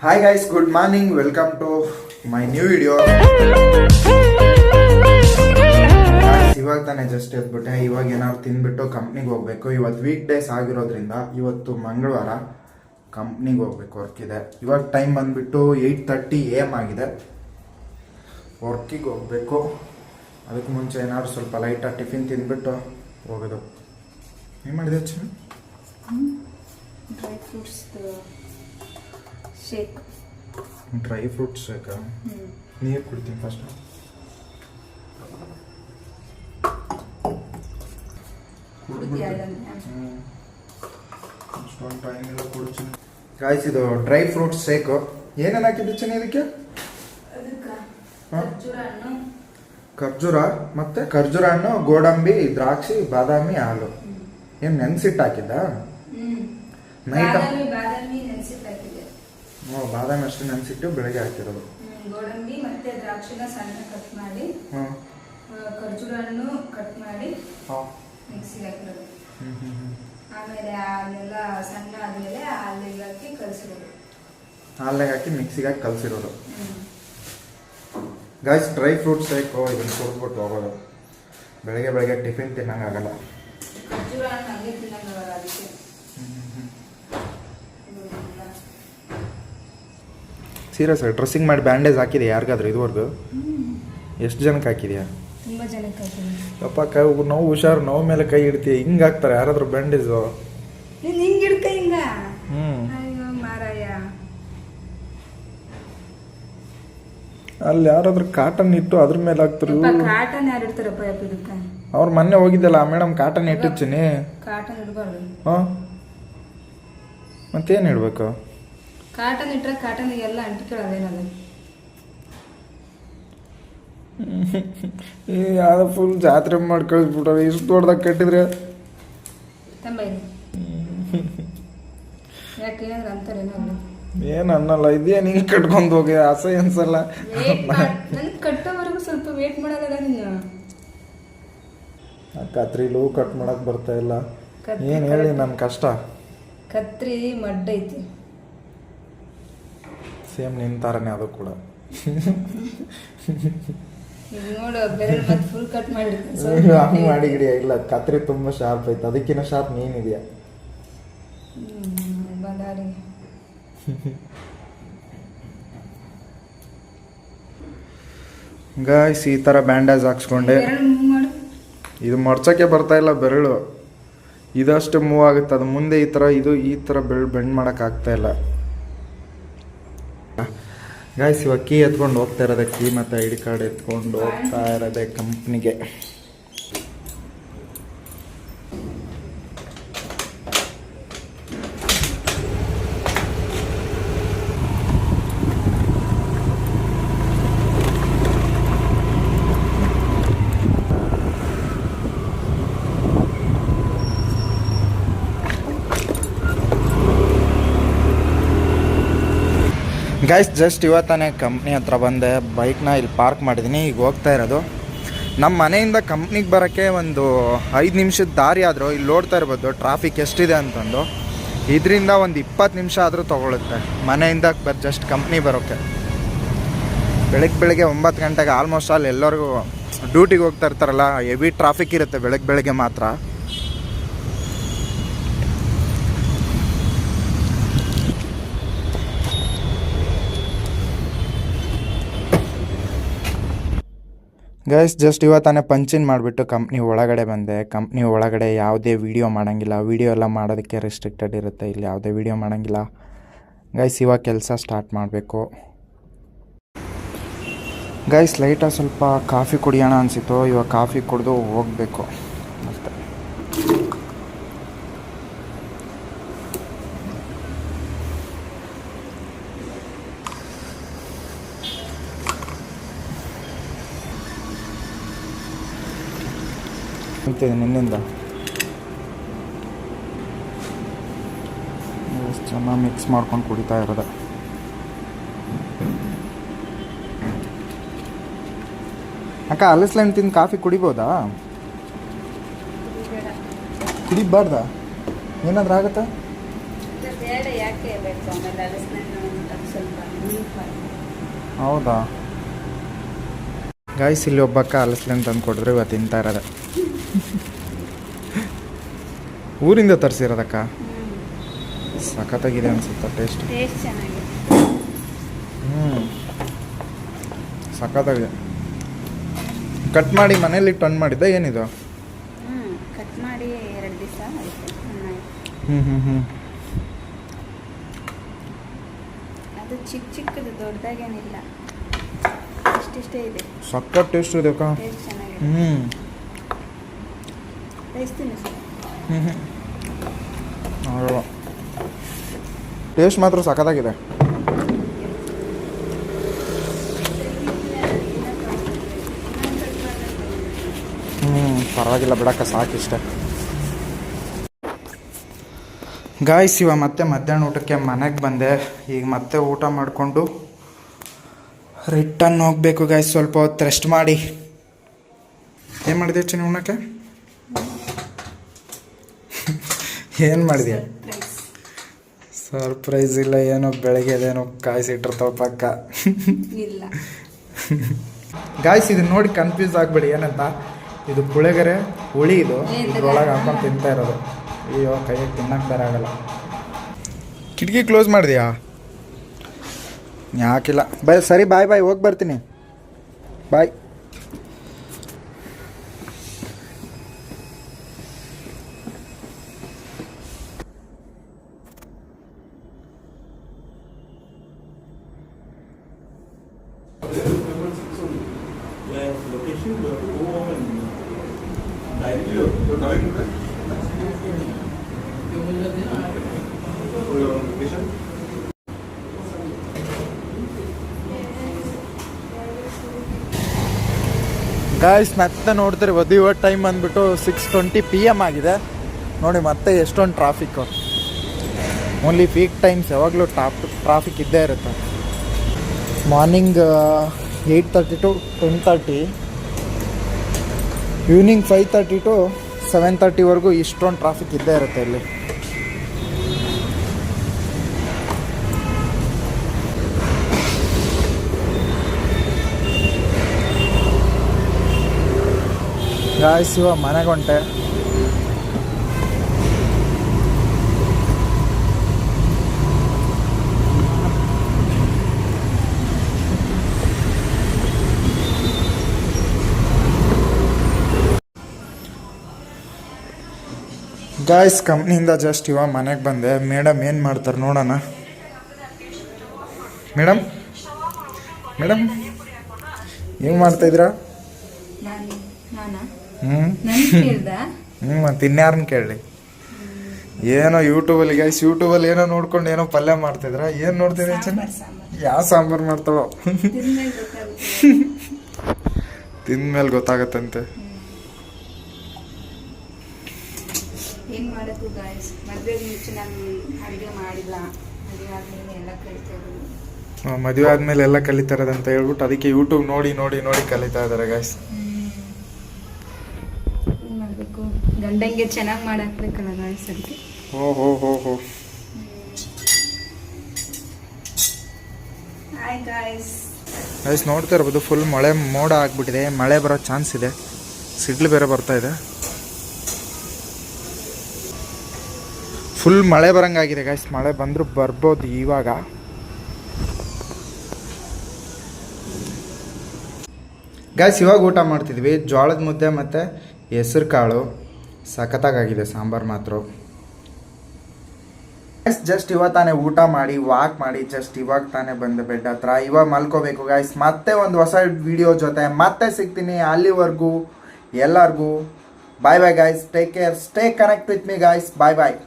Hi guys, good morning. Welcome to my new video. ಇವಾಗ ತಾನೇ just ಎದ್ಬಿಟ್ಟೆ. ಇವಾಗ ಏನಾದ್ರು ತಿಂದ್ಬಿಟ್ಟು ಕಂಪ್ನಿಗೆ ಹೋಗ್ಬೇಕು. ಇವತ್ತು ವೀಕ್ ಡೇಸ್ ಆಗಿರೋದ್ರಿಂದ ಇವತ್ತು ಮಂಗಳವಾರ ಕಂಪ್ನಿಗೆ ಹೋಗ್ಬೇಕು. ವರ್ಕ್ ಇದೆ. ಇವಾಗ ಟೈಮ್ ಬಂದ್ಬಿಟ್ಟು 8:30 AM ಆಗಿದೆ. ವರ್ಕಿಗೆ ಹೋಗ್ಬೇಕು. ಅದಕ್ಕೆ ಮುಂಚೆ ಏನಾದ್ರು ಸ್ವಲ್ಪ ಲೈಟಾಗಿ ಟಿಫಿನ್ ತಿಂದ್ಬಿಟ್ಟು ಹೋಗೋದು. ಏನು ಮಾಡಿದೆ ಅಚ್ಚ? Dry fruits shake. Dry fruit shake? ನೀರು ಕುಡ್ತೀನಿ ಫಸ್ಟ್. ಅಷ್ಟೊಂದು ಟೈಮ್ ಇಲ್ಲ, ಕುಡ್ತೀನಿ. ಗಾಯ್ಸ್, ಇದು ಡ್ರೈ ಫ್ರೂಟ್ ಶೇಕು. ಏನೇನು ಹಾಕಿದ್ದು ಚೆನ್ನ ಇದಕ್ಕೆ? ಖರ್ಜೂರ, ಮತ್ತೆ ಖರ್ಜೂರ ಹಣ್ಣು, ಗೋಡಂಬಿ, ದ್ರಾಕ್ಷಿ, ಬಾದಾಮಿ, ಹಾಲು. ಏನು ನೆನ್ಸಿಟ್ಟು ಹಾಕಿದ್ದ? ನೈಟ್ ಬಾದಾಮಿ ಅಷ್ಟು ನೆನ್ಸಿಟ್ಟು ಬೆಳಗ್ಗೆ ಹಾಕಿರೋದು. ಗೋಡಂಬಿ ಮತ್ತೆ ದ್ರಾಕ್ಷಿನ ಸಣ್ಣ ಕಟ್ ಮಾಡಿ, ಖರ್ಜೂರ ಹಣ್ಣು ಕಟ್ ಮಾಡಿ ಮಿಕ್ಸಿಗೆ ಹಾಕಿರೋದು. ಆಮೇಲೆ ಹಾಲೆಲ್ಲ ಸಣ್ಣ ಆದ್ಮೇಲೆ ಹಾಲಿಗೆ ಹಾಕಿ ಕಲಸಿರೋದು. ಹಾಲಿಗೆ ಹಾಕಿ ಮಿಕ್ಸಿಗೆ ಹಾಕಿ ಕಲಸಿರೋದು. ಗಾಯ್ಸ್, ಡ್ರೈ ಫ್ರೂಟ್ಸ್ ಶೇಕು ಇದನ್ನು ಕುಡಿದ್ಬಿಟ್ಟು ಹೋಗೋದು. ಬೆಳಗ್ಗೆ ಟಿಫಿನ್ ತಿನ್ನಂಗಾಗಲ್ಲ. ಖರ್ಜೂರ ಹಣ್ಣು ಹಂಗೆ ತಿನ್ನಂಗಾಗಲ್ಲ, ಅದಕ್ಕೆ. ಸೀರಿಯಸ್ ಡ್ರೆಸ್ಸಿಂಗ್ ಮಾಡಿ ಬ್ಯಾಂಡೇಜ್ ಹಾಕಿದೆ ಯಾರಿಗಾದ್ರೂ ಇದುವರೆಗೂ? ಎಷ್ಟು ಜನಕ್ಕೆ ಹಾಕಿದ್ಯಾ? ತುಂಬಾ ಜನಕ್ಕೆ ಹಾಕಿದ್ದೀನಿ. ಅಪ್ಪ, ಕೈ ನೋವು ಹುಷಾರು, ನೋವು ಮೇಲೆ ಕೈ ಇಡ್ತೀಯ. ಹಿಂಗೆ ಹಾಕ್ತಾರೆ ಯಾರಾದ್ರೂ ಬ್ಯಾಂಡೇಜು? ನೀನು ಹಿಂಗೆ ಇಡ್ಕ ಹಿಂಗ? ಅಯ್ಯೋ ಮಾರಾಯ. ಅಲ್ಲಿ ಯಾರಾದ್ರೂ ಕಾಟನ್ ಇಟ್ಟು ಅದ್ರ ಮೇಲೆ ಹಾಕ್ತಾರೆ. ಕಾಟನ್ ಯಾರು ಇಡ್ತಾರಪ್ಪ ಇದಕ್ಕೆ? ಅವ್ರು ಮೊನ್ನೆ ಹೋಗಿದ್ದಲ್ಲ ಮೇಡಮ್, ಕಾಟನ್ ಇಟ್ಟಿರ್ತೀನಿ. ಕಾಟನ್ ಇಡಬಾರ್ದು. ಹಾಂ, ಮತ್ತೇನು ಇಡಬೇಕು? ಕಾಟನ್ ಇಟ್ರೆ ಕಾಟನ್ಗೆಲ್ಲ ಅಂಟಿಕೊಳ್ಳೋದೇನದು? ಯಾವ್ದು ಫುಲ್ ಜಾತ್ರೆ ಮಾಡಿ ಕಳಿಸ್ಬಿಟ್ಟಾರೆ. ಇಷ್ಟು ದೊಡ್ಡದಾಗ ಕಟ್ಟಿದ್ರೆ ಯಾಕೆ ಏನಾದ್ರು ಅಂತಾರೇನೋ? ಏನು ಅನ್ನಲ್ಲ. ಇದೇನು ಹಿಂಗೆ ಕಟ್ಕೊಂಡು ಹೋಗಿ ಅಸಹ್ಯ ಅನ್ಸಲ್ಲ? ನನಗೆ ಕಟ್ಟೋವರೆಗೂ ಸ್ವಲ್ಪ ವೇಟ್ ಮಾಡೋದಲ್ಲ ನೀನು. ಕತ್ರಿಲೂ ಕಟ್ ಮಾಡಕ್ ಬರ್ತಾ ಇಲ್ಲ. ಏನು ಹೇಳಿ ನನ್ನ ಕಷ್ಟ. ಕತ್ರಿ ಮಡ್ಡ ಐತಿ. ಸೇಮ್ ನಿಂತಾರನೆ ಅದು ಕೂಡ. ನೋಡು, ಬೆರಳು ಮತ್ತೆ ಫುಲ್ ಕಟ್ ಮಾಡಿರ್ತೀನಿ. ಹಂಗೆ ಮಾಡಿ ಗಿಡಿಯ ಇಲ್ಲ, ಕತ್ರಿ ತುಂಬ ಶಾರ್ಪ್ ಐತೆ. ಅದಕ್ಕಿಂತ ಶಾರ್ಪ್ ನೀನಿದೆಯಾ? ಬಂದಾರಿ. ಗಾಯ್ಸ್, ಈ ಥರ ಬ್ಯಾಂಡೇಜ್ ಹಾಕ್ಸ್ಕೊಂಡೆ. ಇದು ಮಡ್ಚಕ್ಕೆ ಬರ್ತಾ ಇಲ್ಲ ಬೆರಳು. ಇದಷ್ಟು ಮೂವ್ ಆಗುತ್ತೆ. ಅದು ಮುಂದೆ ಈ ಥರ ಬೆರಳು ಬೆಂಡ್ ಮಾಡೋಕೆ ಆಗ್ತಾ ಇಲ್ಲ. ಗಾಯ್ಸ್, ಇವಾಗ ಕೀ ಎತ್ಕೊಂಡು ಹೋಗ್ತಾ ಇರೋದೆ. ಕೀ ಮತ್ತು ID ಕಾರ್ಡ್ ಎತ್ಕೊಂಡು ಹೋಗ್ತಾ ಇರೋದೆ ಕಂಪ್ನಿಗೆ. ಗೈಸ್, ಜಸ್ಟ್ ಇವತ್ತಾನೆ ಕಂಪ್ನಿ ಹತ್ರ ಬಂದೆ. ಬೈಕ್ನ ಇಲ್ಲಿ ಪಾರ್ಕ್ ಮಾಡಿದ್ದೀನಿ. ಈಗ ಹೋಗ್ತಾ ಇರೋದು. ನಮ್ಮ ಮನೆಯಿಂದ ಕಂಪ್ನಿಗೆ ಬರೋಕ್ಕೆ ಒಂದು 5 ನಿಮಿಷದ ದಾರಿ ಆದರೂ ಇಲ್ಲಿ ನೋಡ್ತಾ ಇರ್ಬೋದು ಟ್ರಾಫಿಕ್ ಎಷ್ಟಿದೆ ಅಂತಂದು. ಇದರಿಂದ ಒಂದು 20 ನಿಮಿಷ ಆದರೂ ತೊಗೊಳುತ್ತೆ ಮನೆಯಿಂದ ಜಸ್ಟ್ ಕಂಪ್ನಿ ಬರೋಕ್ಕೆ. ಬೆಳಗ್ಗೆ 9 ಗಂಟೆಗೆ ಆಲ್ಮೋಸ್ಟ್ ಆಲ್ ಎಲ್ಲರಿಗೂ ಡ್ಯೂಟಿಗೆ ಹೋಗ್ತಾ ಇರ್ತಾರಲ್ಲ, ಹೆವಿ ಟ್ರಾಫಿಕ್ ಇರುತ್ತೆ ಬೆಳಗ್ಗೆ ಮಾತ್ರ. ಗೈಸ್, ಜಸ್ಟ್ ಇವತ್ತಾನೆ ಪಂಚಿನ್ ಮಾಡಿಬಿಟ್ಟು ಕಂಪ್ನಿ ಒಳಗಡೆ ಬಂದೆ. ಕಂಪ್ನಿ ಒಳಗಡೆ ಯಾವುದೇ ವೀಡಿಯೋ ಮಾಡೋಂಗಿಲ್ಲ. ವೀಡಿಯೋ ಎಲ್ಲ ಮಾಡೋದಕ್ಕೆ ರೆಸ್ಟ್ರಿಕ್ಟೆಡ್ ಇರುತ್ತೆ. ಇಲ್ಲಿ ಯಾವುದೇ ವೀಡಿಯೋ ಮಾಡೋಂಗಿಲ್ಲ. ಗೈಸ್, ಇವಾಗ ಕೆಲಸ ಸ್ಟಾರ್ಟ್ ಮಾಡಬೇಕು. ಗೈಸ್, ಲೈಟಾಗಿ ಸ್ವಲ್ಪ ಕಾಫಿ ಕುಡಿಯೋಣ ಅನಿಸಿತು. ಇವಾಗ ಕಾಫಿ ಕುಡಿದು ಹೋಗಬೇಕು. ಮತ್ತೆ ನಿನ್ನಿಂದ ಚೆನ್ನಾಗಿ ಮಿಕ್ಸ್ ಮಾಡ್ಕೊಂಡು ಕುಡಿತಾ ಇರೋದು. ಅಕ್ಕ, ಹಲಸ್ಲೈನ್ ತಿಂದು ಕಾಫಿ ಕುಡಿಬೋದಾ? ಕುಡಿಬಾರ್ದಾ? ಏನಾದ್ರೂ ಆಗುತ್ತಾ? ಬೇಡ, ಯಾಕೆ ಬೇಕು ಆಮೇಲೆ ಸ್ವಲ್ಪ ವೀಕ್ ಹೌದಾ ಗಾಯ್ಸ್, ಇಲ್ಲಿ ಒಬ್ಬಕ್ಕ ಹಲಸ್ಲಂಗೆ ತಂದು ಕೊಟ್ಟಿದ್ರು, ಇವತ್ತು ತಿಂತಾ ಇರೋದೆ. ಊರಿಂದ ತರಿಸಿರೋದಕ್ಕ ಸಖತ್ತಾಗಿದೆ ಅನ್ಸುತ್ತೆ ಟೇಸ್ಟ್. ಚೆನ್ನಾಗಿದೆ. ಸಖತ್ತಾಗಿದೆ. ಕಟ್ ಮಾಡಿ ಮನೇಲಿ ಟನ್ ಮಾಡಿದ್ದ ಏನಿದು? ಕಟ್ ಮಾಡಿ 2 ದಿವಸ ಆಯಿತು. ಅದು ಚಿಕ್ಕದು ದೊಡ್ಡದಾಗೇನಿಲ್ಲ, ಇಷ್ಟಿಷ್ಟೇ ಇದೆ. ಸಖತ್ ಟೇಸ್ಟ್ ಇದೆ ಅಕ್ಕ. ಟೇಸ್ಟ್ ಚೆನ್ನಾಗಿದೆ. ಬೇಯಿಸ್ತೀನಿ ಸರ್. ಟೇಸ್ಟ್ ಮಾತ್ರ ಸಖತ್ತಾಗಿದೆ. ಪರವಾಗಿಲ್ಲ ಬಿಡಕ್ಕ, ಸಾಕಿಷ್ಟ. ಗಾಯ್ಸ್, ಇವಾಗ ಮತ್ತೆ ಮಧ್ಯಾಹ್ನ ಊಟಕ್ಕೆ ಮನೆಗೆ ಬಂದೆ. ಈಗ ಮತ್ತೆ ಊಟ ಮಾಡಿಕೊಂಡು ರಿಟರ್ನ್ ಹೋಗ್ಬೇಕು ಗಾಯ್ಸ್. ಸ್ವಲ್ಪ ಹೊತ್ತು ರೆಸ್ಟ್ ಮಾಡಿ. ಏನು ಮಾಡಿದೆ ಚಿನ್ನ ಉಣ್ಣಕ್ಕೆ? ಏನು ಮಾಡಿದೆ? ಸರ್ಪ್ರೈಸ್ ಇಲ್ಲ ಏನೋ, ಬೆಳಗ್ಗೆದೇನೋ ಕಾಯಿಸಿಟ್ಟಿರ್ತಾವ ಪಕ್ಕ. ಇಲ್ಲ ಗಾಯ್ಸ್, ಇದನ್ನ ನೋಡಿ ಕನ್ಫ್ಯೂಸ್ ಆಗಬೇಡಿ. ಏನಂತ, ಇದು ಪುಳಿಯೋಗರೆ ಹುಳಿ, ಇದು ಇದ್ರೊಳಗೆ ಹಾಕೊಂಡು ತಿಂತಾ ಇರೋದು. ಅಯ್ಯೋ, ಕೈಯಾಗ ತಿನ್ನಕ್ಕೆ ಬೇರೆ ಆಗಲ್ಲ. ಕಿಟಕಿ ಕ್ಲೋಸ್ ಮಾಡಿದ್ಯಾ? ಯಾಕಿಲ್ಲ. ಸರಿ, ಬಾಯ್ ಬಾಯ್, ಹೋಗಿ ಬರ್ತೀನಿ. ಬಾಯ್. ಗಾಯ್ಸ್, ಮತ್ತೆ ನೋಡ್ತಿರ್ಬೋದು, ಇವತ್ತು ಟೈಮ್ ಬಂದುಬಿಟ್ಟು 6:20 PM ಆಗಿದೆ. ನೋಡಿ ಮತ್ತೆ ಎಷ್ಟೊಂದು ಟ್ರಾಫಿಕ್ಕು. ಓನ್ಲಿ ಪೀಕ್ ಟೈಮ್ಸ್ ಯಾವಾಗಲೂ ಟ್ರಾಫಿಕ್ ಇದ್ದೇ ಇರುತ್ತೆ. ಮಾರ್ನಿಂಗ್ 8:30 to 10:30, ಈವ್ನಿಂಗ್ 5:30 to 7:30ವರೆಗೂ ಇಷ್ಟೊಂದು ಟ್ರಾಫಿಕ್ ಇದ್ದೇ ಇರುತ್ತೆ ಇಲ್ಲಿ. ಗಾಯ್ಸ್, ಇವಾಗ ಮನೆಗೆ ಹೊಂಟೆ. ಗಾಯ್ಸ್, ಕಂಪ್ನಿಯಿಂದ ಜಸ್ಟ್ ಇವಾಗ ಮನೆಗೆ ಬಂದೆ. ಮೇಡಮ್ ಏನು ಮಾಡ್ತಾರೆ ನೋಡೋಣ. ಮೇಡಮ್ ಏನು ಮಾಡ್ತಾಯಿದ್ದೀರಾ? ಮತ್ತು ಇನ್ಯಾರನ್ನ ಕೇಳಿ. ಏನೋ ಯೂಟ್ಯೂಬಲ್ಲಿ ಗೈಸ್, ಯೂಟ್ಯೂಬಲ್ಲಿ ಏನೋ ನೋಡ್ಕೊಂಡು ಏನೋ ಪಲ್ಯ ಮಾಡ್ತಿದ್ರ. ಏನು ನೋಡ್ತಿದ್ದೆ ಚೆನ್ನ? ಯಾವ ಸಾಂಬಾರು ಮಾಡ್ತಾಳೋ? ತಿಂದ್ಮೇಲೆ ಗೊತ್ತಾಗತ್ತಂತೆ. ಏನು ಮಾಡೋದು ಗಾಯ್ಸ್, ಮದುವೆಗೆ ಮುಂಚೆ ನಾನು ಅಡುಗೆ ಮಾಡಿಲ್ಲ. ಮದುವೆ ಆದಮೇಲೆ ಎಲ್ಲ ಕಲಿತಾರದಂತ ಹೇಳ್ಬಿಟ್ಟು ಅದಕ್ಕೆ ಯೂಟ್ಯೂಬ್ ನೋಡಿ ನೋಡಿ ನೋಡಿ ಕಲಿತಾ ಇದ್ದಾರೆ ಗಾಯ್ಸ್. ಮಾಡಬೇಕು, ಗಂಡಂಗೆ ಚೆನ್ನಾಗಿ ಮಾಡಾಕ್ಬೇಕಲ್ಲ ಗಾಯ್ಸ್, ಅದಕ್ಕೆ. ಹೋ ಹಾಯ್ ಗಾಯ್ಸ್. ಗೈಸ್, ನೋಡ್ತಾ ಇರ್ಬೋದು, ಫುಲ್ ಮೋಡ ಆಗ್ಬಿಟ್ಟಿದೆ. ಮಳೆ ಬರೋ ಚಾನ್ಸ್ ಇದೆ. ಸಿಡ್ಲು ಬೇರೆ ಬರ್ತಾ ಇದೆ. ಫುಲ್ ಮಳೆ ಬರಂಗಾಗಿದೆ ಗಾಯ್ಸ್. ಮಳೆ ಬಂದರೂ ಬರ್ಬೋದು ಇವಾಗ. ಗಾಯ್ಸ್, ಇವಾಗ ಊಟ ಮಾಡ್ತಿದ್ವಿ. ಜೋಳದ ಮುದ್ದೆ ಮತ್ತು ಹೆಸರು ಕಾಳು. ಸಖತ್ತಾಗಿದೆ ಸಾಂಬಾರು ಮಾತ್ರ. ಜಸ್ಟ್ ಇವಾಗ ತಾನೇ ಊಟ ಮಾಡಿ ವಾಕ್ ಮಾಡಿ ಜಸ್ಟ್ ಇವಾಗ ತಾನೇ ಬಂದೆ ಬೆಡ್ ಹತ್ರ. ಇವಾಗ ಮಲ್ಕೋಬೇಕು ಗಾಯ್ಸ್. ಮತ್ತೆ ಒಂದು ಹೊಸ ವಿಡಿಯೋ ಜೊತೆ ಮತ್ತೆ ಸಿಗ್ತೀನಿ. ಅಲ್ಲಿವರೆಗೂ ಎಲ್ಲರಿಗೂ bye bye guys. Take care, stay connect with me guys. Bye bye.